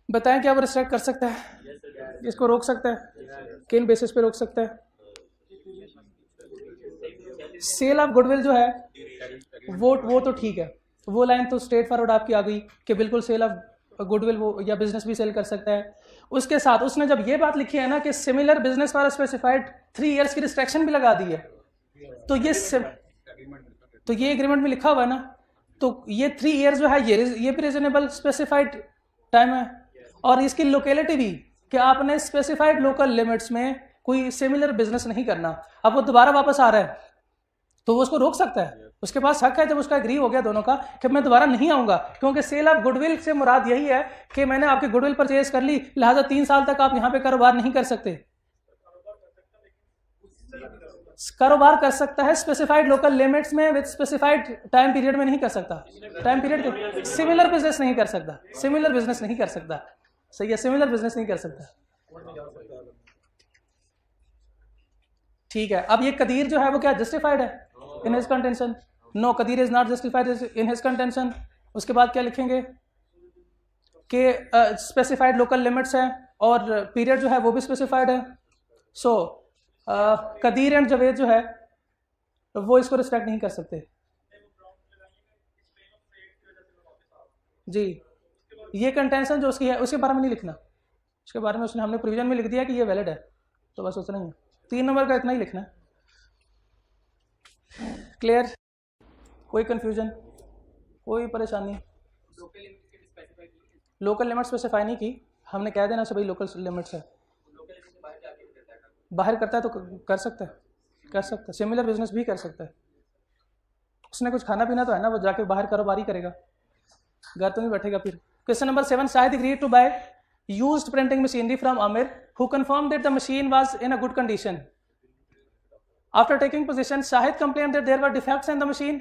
बताएं क्या वो रिस्ट्रिक्ट कर सकता है? इसको रोक सकता है, किन बेसिस पे रोक सकता है? सेल ऑफ गुडविल जो है वो तो ठीक है, वो लाइन तो स्ट्रेट फॉरवर्ड आपकी आ गई कि बिल्कुल सेल ऑफ गुडविल वो या बिजनेस भी सेल कर सकता है। उसके साथ उसने जब ये बात लिखी है ना कि similar business for specified 3 years की रिस्ट्रिक्शन भी लगा दी है, तो ये एग्रीमेंट में लिखा हुआ है ना, तो ये 3 इयर्स जो है ये भी रीजनेबल स्पेसिफाइड टाइम है, और इसकी लोकेलिटी भी कि आपने स्पेसिफाइड लोकल लिमिट्स में कोई सिमिलर बिजनेस नहीं करना। अब वो दोबारा वापस आ रहा है तो वो उसको रोक सकता है, उसके पास हक है जब उसका एग्री हो गया दोनों का कि मैं दोबारा नहीं आऊंगा, क्योंकि सेल ऑफ गुडविल से मुराद यही है कि मैंने आपकी गुडविल परचेज कर ली, लिहाजा 3 साल तक आप यहां पे कारोबार नहीं कर सकते। कारोबार कर सकता है स्पेसिफाइड लोकल लिमिट्स में विद स्पेसिफाइड टाइम पीरियड में नहीं कर सकता, टाइम पीरियड सिमिलर बिजनेस नहीं कर सकता, सिमिलर बिजनेस नहीं कर सकता, सही है, सिमिलर बिजनेस नहीं कर सकता। ठीक है, अब ये कदीर जो है वो क्या जस्टिफाइड है in his contention? No, Kadir is not justified in his contention. उसके बाद क्या लिखेंगे कि स्पेसिफाइड लोकल लिमिट्स है और पीरियड जो है वो भी स्पेसिफाइड है। सो कदीर एंड जवेद जो है वो इसको रिस्पेक्ट नहीं कर सकते जी। ये कंटेंशन जो उसकी है उसके बारे में नहीं लिखना, उसके बारे में उसने हमने प्रोविजन में लिख दिया कि ये वैलिड है, तो बस उतना ही है। 3 नंबर का इतना ही लिखना है। क्लियर? कोई कंफ्यूजन, कोई परेशानी? लोकल लिमिट स्पेसिफाई नहीं की, हमने कह देना से भाई लोकल लिमिट्स है। बाहर करता है तो कर सकता है, कर सकता है, सिमिलर बिजनेस भी कर सकता है। उसने कुछ खाना पीना तो है ना, वो जाके बाहर कारोबार ही करेगा, घर तो नहीं बैठेगा फिर। Question number 7, Shahid agreed to buy used printing machinery from Amir, who confirmed that the machine was in a good condition. After taking possession, Shahid complained that there were defects in the machine.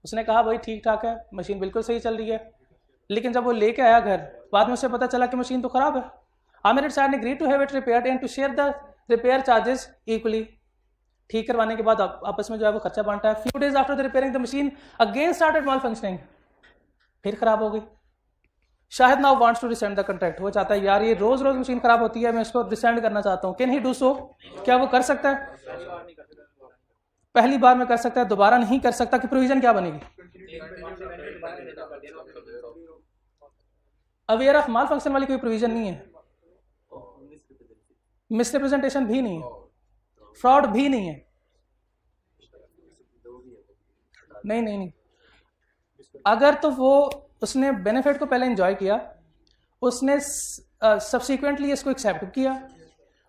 उसने कहा भाई ठीक ठाक है, machine बिल्कुल सही चल रही है, लेकिन जब वो लेके आया घर, बाद में उसे पता चला कि मशीन तो खराब है। Amir and Shahid agreed to have it repaired and to share the repair charges equally. ठीक करवाने के बाद आपस में जो है वो खर्चा बांटा है। Few days after the repairing, the machine again started malfunctioning. फिर खराब हो गई। Shahid now wants to rescind the contract, वो चाहता है यार ये रोज रोज मशीन खराब होती है, मैं इसको रिसेंड करना चाहता हूँ। Can he do so? क्या वो कर सकता है? पहली बार में कर सकता है, दोबारा नहीं कर सकता। कि प्रोविजन क्या बनेगी? अवेयर ऑफ माल फंक्शन वाली कोई प्रोविजन नहीं है, मिसरिप्रेजेंटेशन भी नहीं है, फ्रॉड भी नहीं है। नहीं नहीं नहीं, अगर तो वो उसने बेनिफिट को पहले एंजॉय किया, उसने सब्सिक्वेंटली इसको एक्सेप्ट किया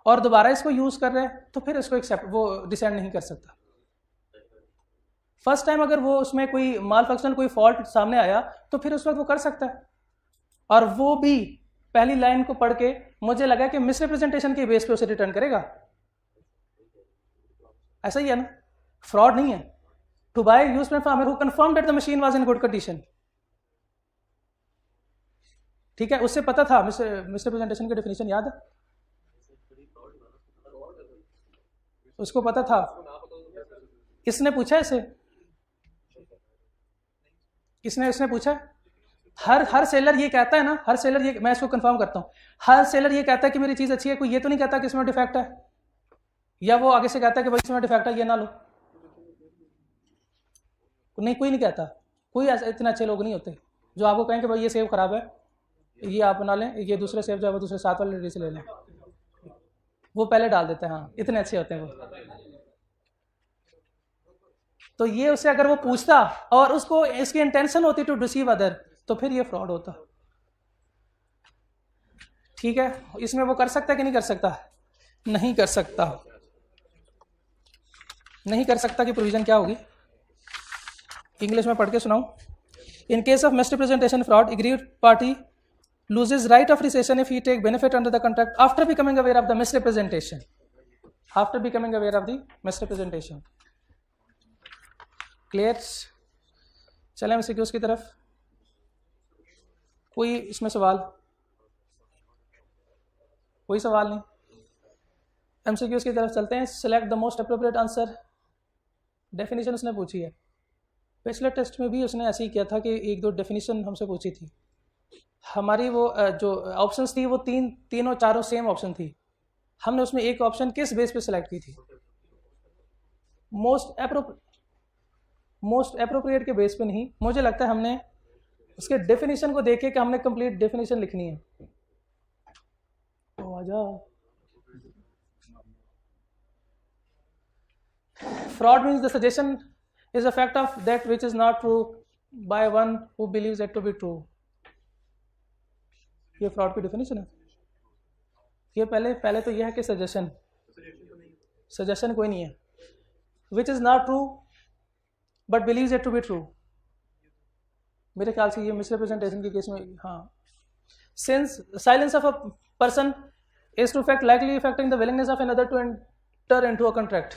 और दोबारा इसको यूज कर रहे हैं, तो फिर इसको एक्सेप्ट वो डिसेंड नहीं कर सकता। फर्स्ट टाइम अगर वो उसमें कोई माल फंक्शन कोई फॉल्ट सामने आया तो फिर उस वक्त वो कर सकता है, और वो भी पहली लाइन को पढ़ के मुझे लगा कि मिसरिप्रेजेंटेशन के बेस पे उसे रिटर्न करेगा। ऐसा ही है ना, फ्रॉड नहीं है। To buy used from Amir who confirmed that the machine was in good condition. ठीक है, उससे पता था। मिसरिप्रेजेंटेशन की डेफिनेशन याद है उसको, पता था। इसने पूछा इसे, इसने पूछा। हर सेलर ये कहता है ना, हर सेलर ये, मैं इसको कंफर्म करता हूं, हर सेलर ये कहता है कि मेरी चीज अच्छी है, कोई ये तो नहीं कहता कि इसमें डिफेक्ट है, या वो आगे से कहता है कि भाई इसमें डिफेक्ट है ये ना लो। नहीं, कोई नहीं कहता। कोई इतने अच्छे लोग नहीं होते जो आपको कहें कि भाई ये सेब खराब है, ये आप बना लें, ये दूसरे सेब जो है वो दूसरे साथ वाले रेडी से ले लें। वो पहले डाल देते हैं, हाँ, इतने अच्छे होते हैं वो। तो ये उससे अगर वो पूछता और उसको इसकी इंटेंशन होती टू डिसीव अदर, तो फिर ये फ्रॉड होता। ठीक है, इसमें वो कर सकता है कि नहीं कर सकता? नहीं कर सकता। नहीं कर सकता की प्रोविजन क्या होगी? इंग्लिश में पढ़ के सुनाऊं। In case of misrepresentation fraud, agreed party loses right of recession if he take benefit under the contract after becoming aware of the misrepresentation. After becoming aware of the misrepresentation. Clear? चलें MCQs की तरफ। कोई इसमें सवाल? कोई सवाल नहीं। MCQs की तरफ चलते हैं। Select the most appropriate answer. Definition उसने पूछी है, पिछले टेस्ट में भी उसने ऐसे ही किया था कि 1-2 डेफिनेशन हमसे पूछी थी। हमारी वो जो ऑप्शंस थी वो तीनों चारों सेम ऑप्शन थी, हमने उसमें एक ऑप्शन किस बेस पे सिलेक्ट की थी? मोस्ट अप्रोप्रिएट के बेस पे नहीं, मुझे लगता है हमने उसके डेफिनेशन को देखे कि हमने कंप्लीट डेफिनेशन लिखनी है। तो आजा, fraud means the suggestion is a fact of that which is not true by one who believes it to be true। ये फ्रॉड की डेफिनेशन है। ये पहले तो ये है कि सजेशन कोई नहीं है, which is not true but believes it to be true। मेरे ख्याल से ये मिसरिप्रेजेंटेशन के केस में, हाँ, since silence of a person is to fact likely affecting the willingness of another to enter into a contract।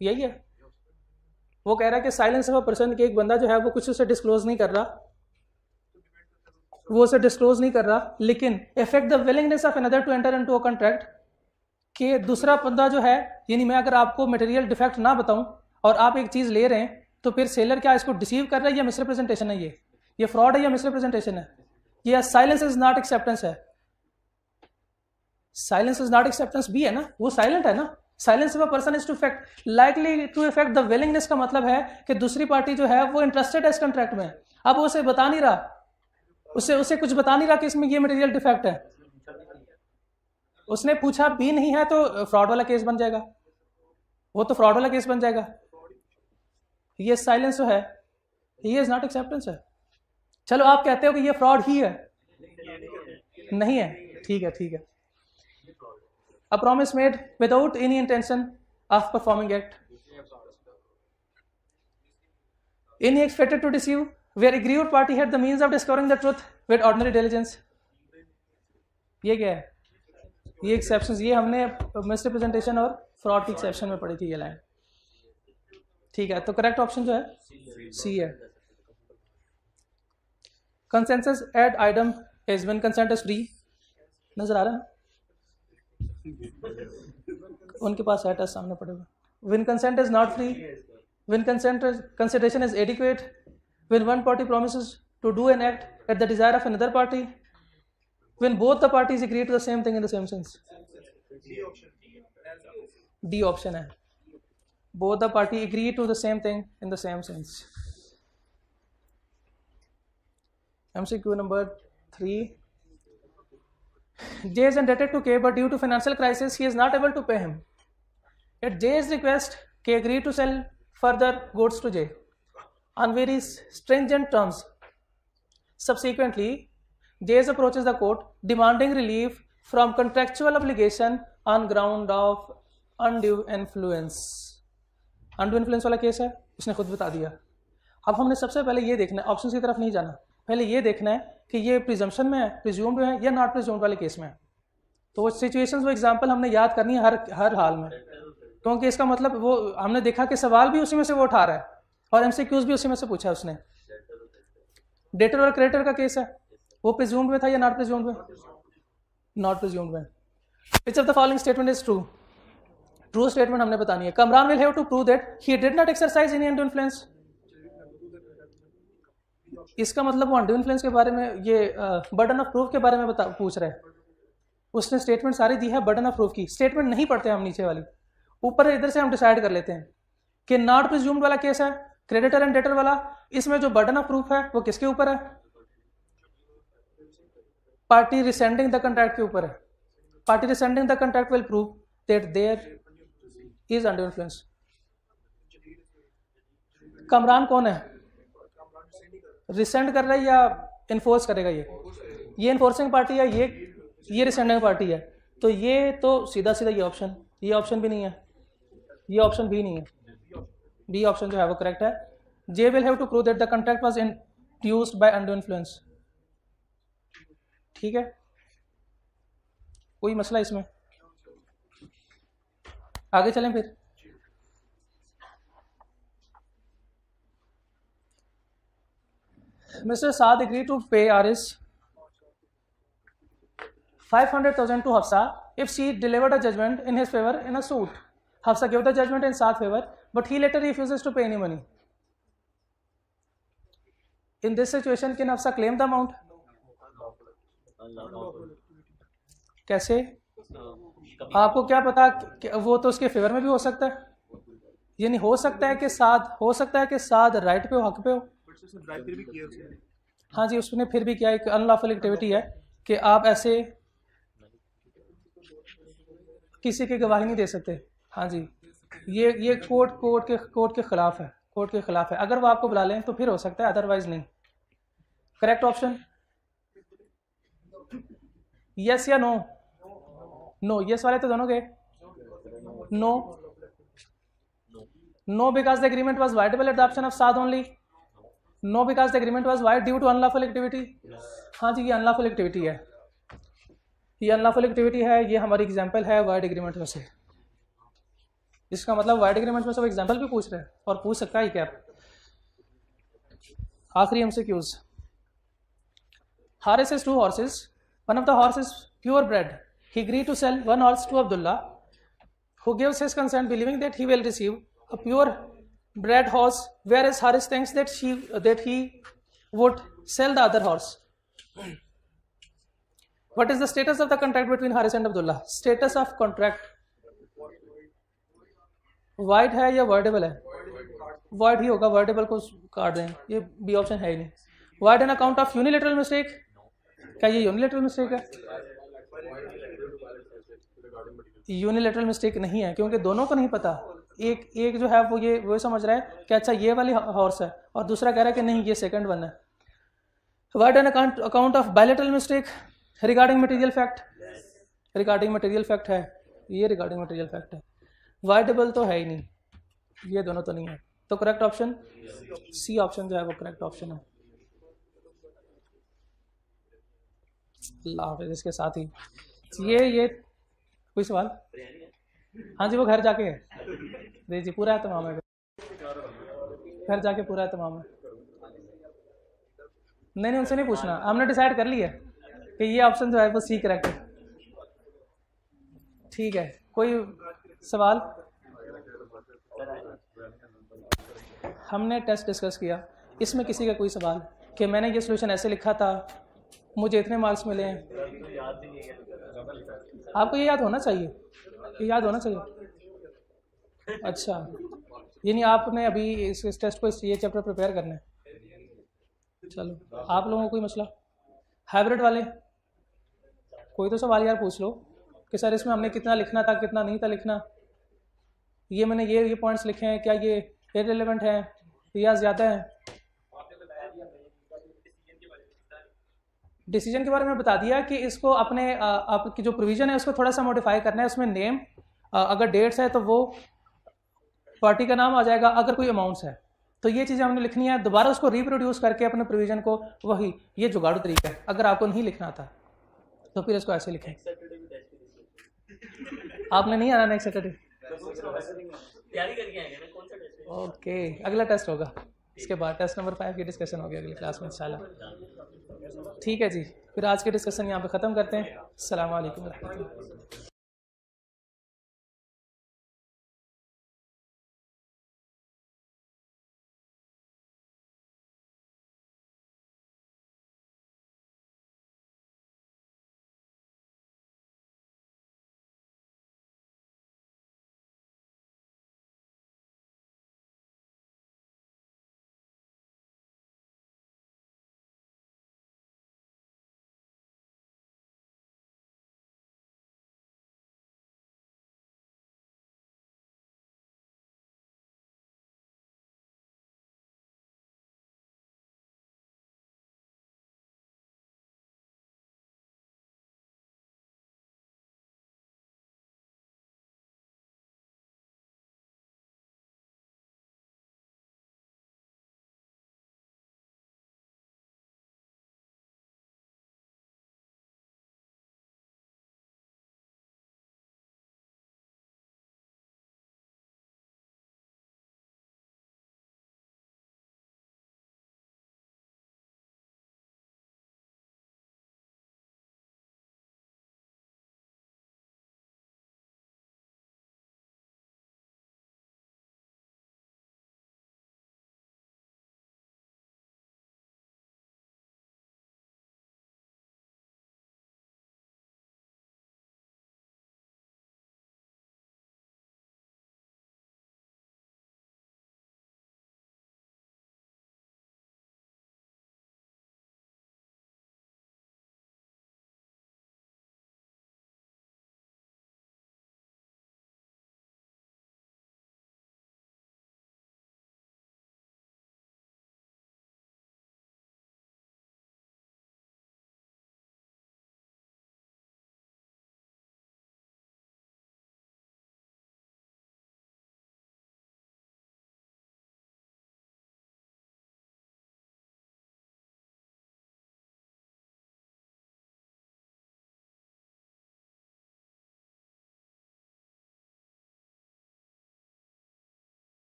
यही है, वो कह रहा है कि साइलेंस ऑफ अ पर्सन के एक बंदा जो है वो कुछ उसे डिस्क्लोज नहीं कर रहा, लेकिन effect the willingness of another to enter into a contract, कि दूसरा बंदा जो है, यानी मैं अगर आपको मटेरियल डिफेक्ट ना बताऊं और आप एक चीज ले रहे हैं तो फिर सेलर क्या इसको डिसीव कर रहा है या मिसरिप्रेजेंटेशन है? ये फ्रॉड है या मिसरिप्रेजेंटेशन है? ये साइलेंस इज नॉट एक्सेप्टेंस है। साइलेंस इज नॉट एक्सेप्टेंस भी है ना, वो साइलेंट है ना। Silence of a person is to effect likely to effect the willingness का मतलब है कि दूसरी पार्टी जो है वो इंटरेस्टेड है इस कॉन्ट्रैक्ट में, अब वो उसे बता नहीं रहा, उसे कुछ बता नहीं रहा कि इसमें ये मटेरियल डिफेक्ट है, उसने पूछा भी नहीं है, तो फ्रॉड वाला केस बन जाएगा, वो तो फ्रॉड वाला केस बन जाएगा। ये साइलेंस जो है ये इज नॉट एक्सेप्टेंस है। चलो आप कहते हो कि ये फ्रॉड ही है, नहीं है, ठीक है। A promise made without any intention of performing act, any expected to deceive, where aggrieved party had the means of discovering the truth with ordinary diligence। ये क्या है? ये एक्सेप्शंस, ये हमने मिसरिप्रेजेंटेशन और फ्रॉड की एक्सेप्शन में पढ़ी थी ये लाइन, ठीक है। तो करेक्ट ऑप्शन जो है सी है। Consensus at item is when consent is free, नजर आ रहा है? उनके पास है टेस्ट सामने पड़ेगा। When consent is not free, when consideration is adequate, when one party promises to do an act at the desire of another party, when both the parties agree to the same thing in the same sense। D option है, both the party agree to the same thing in the same sense। MCQ number 3, J is indebted to K, but due to financial crisis, he is not able to pay him. At J's request, K agreed to sell further goods to J on very stringent terms. Subsequently, J approaches the court demanding relief from contractual obligation on ground of undue influence। Undue influence वाला case है, उसने खुद बता दिया। अब हमने सबसे पहले ये देखना है, ऑप्शन की तरफ नहीं जाना, पहले ये देखना है कि ये प्रिजम्पशन में है, प्रिज्यूम्ड है या नॉट प्रिज्यूम्ड वाले केस में है। तो वो सिचुएशंस, वो एग्जांपल हमने याद करनी है हर हाल में, क्योंकि इसका मतलब वो हमने देखा कि सवाल भी उसी में से वो उठा रहा है और एमसीक्यूज भी उसी में से पूछा है उसने। डेटर और क्रेडिटर का केस है, वो प्रिज्यूम्ड में था या नॉट प्रिज्यूम्ड में? नॉट प्रिज्यूम्ड में। Which of the following statement is true? True statement हमने बतानी है। Kamran will have to prove that he did not exercise any undue influence. इसका मतलब वो अनड्यू इन्फ्लुएंस के बारे में, ये बर्डन ऑफ प्रूफ के बारे में पूछ रहा है। उसने स्टेटमेंट सारी दी है बर्डन ऑफ प्रूफ की। स्टेटमेंट नहीं पढ़ते हम नीचे वाली, ऊपर इधर से हम डिसाइड कर लेते हैं कि नॉट प्रिज्यूम्ड वाला केस है, क्रेडिटर एंड डेटर वाला, इसमें जो बर्डन ऑफ प्रूफ है वो किसके ऊपर है? पार्टी रिसेंडिंग द कॉन्ट्रैक्ट के ऊपर है। Party rescinding the contract will prove that there is undue influence. Kamran कौन है? रिसेंड कर रहा है या इन्फोर्स करेगा? ये इन्फोर्सिंग पार्टी है, ये रिसेंडिंग पार्टी है। तो ये तो सीधा ये ऑप्शन भी नहीं है, ये ऑप्शन भी नहीं है। बी ऑप्शन जो है वो करेक्ट है। J will have to prove that the contract was induced by undue influence. ठीक है, कोई मसला इसमें? आगे चलें फिर। Mr. Saad agreed to pay Aris 500,000 to Hafsa if she delivered a judgment in his favor in a suit. Hafsa gave the judgment in Saad's favor, but he later refuses to pay any money. In this situation, can Hafsa claim the amount? कैसे? आपको क्या पता कि वो तो उसके favour में भी हो सकता है, यानी हो सकता है कि साद राइट पे हो, हक पे हो। हाँ जी, उसने फिर भी किया, एक अनलॉफुल एक्टिविटी है कि आप ऐसे किसी की गवाही नहीं दे सकते। हाँ जी, ये कोर्ट के खिलाफ है, अगर वो आपको बुला लें तो फिर हो सकता है, अदरवाइज नहीं। करेक्ट ऑप्शन यस या नो? नो, यस वाले तो दोनों गए। No because the agreement was voidable at the option of Saad only. No because the agreement was void due to unlawful activity. हाँ जी, ये अनलॉफुल एक्टिविटी है, ये हमारी एग्जाम्पल है वाइड एग्रीमेंट में से। इसका मतलब वाइड एग्रीमेंट में से वो एग्जाम्पल भी पूछ रहे हैं, और पूछ सकता है क्या। आखिरी MCQs। Haris has 2 horses. One of the horses is pure bred. He agreed to sell one horse to Abdullah, who gives his consent, believing that he will receive a pure bred horse, whereas Haris thinks that he would sell the other horse. What is the status of the contract between Haris and Abdullah? Status of contract void है या voidable है? void ही होगा, voidable को काट दें, ये B option है ही नहीं। void on account of unilateral mistake, क्या ये यूनिलेटरल मिस्टेक है? यूनिलेटरल मिस्टेक नहीं है, क्योंकि दोनों को नहीं पता। एक जो है वो समझ रहा है कि अच्छा ये वाली हॉर्स है, और दूसरा कह रहा है कि नहीं ये सेकंड वन है। Wide on account of bilateral mistake regarding material fact, है ये, रिगार्डिंग मटेरियल फैक्ट है। वाइडेबल तो है ही नहीं, ये दोनों तो नहीं है। तो करेक्ट ऑप्शन सी ऑप्शन जो है वो करेक्ट ऑप्शन है। अल्लाह हाफिज़। इसके साथ ही ये कोई सवाल? हाँ जी, वो घर जाके है जी, पूरा है तमाम है, घर जाके पूरा है तमाम है। नहीं उनसे नहीं पूछना, हमने डिसाइड कर लिया कि ये ऑप्शन जो है वो सी करेक्ट है। ठीक है, कोई सवाल? हमने टेस्ट डिस्कस किया, इसमें किसी का कोई सवाल कि मैंने ये सोल्यूशन ऐसे लिखा था, मुझे इतने मार्क्स मिले हैं? आपको ये याद होना चाहिए, अच्छा, यानी आपने अभी इस टेस्ट को ये चैप्टर प्रिपेयर करना है। चलो, आप लोगों को कोई मसला? हाइब्रिड वाले कोई तो सवाल यार पूछ लो कि सर इसमें हमने कितना लिखना था, कितना नहीं था लिखना, ये मैंने ये पॉइंट्स लिखे हैं, क्या ये इररिलेवेंट हैं या ज़्यादा हैं? डिसीजन के बारे में बता दिया कि इसको अपने आपकी जो प्रोविज़न है उसको थोड़ा सा मॉडिफाई करना है। उसमें नेम, अगर डेट्स है तो वो पार्टी का नाम आ जाएगा, अगर कोई अमाउंट्स है तो ये चीज़ें हमने लिखनी है। दोबारा उसको रिप्रोड्यूस करके अपने प्रोविज़न को, वही ये जुगाड़ू तरीका है। अगर आपको नहीं लिखना आता तो फिर इसको ऐसे लिखें। आपने नहीं आना नेक्स्ट सैटरडे? ओके, अगला टेस्ट होगा, इसके बाद टेस्ट नंबर 5 की डिस्कशन होगी अगली क्लास में इंशाल्लाह। ठीक है जी, फिर आज के डिस्कशन यहाँ पे ख़त्म करते हैं। अस्सलाम वालेकुम रहमतुल्लाह।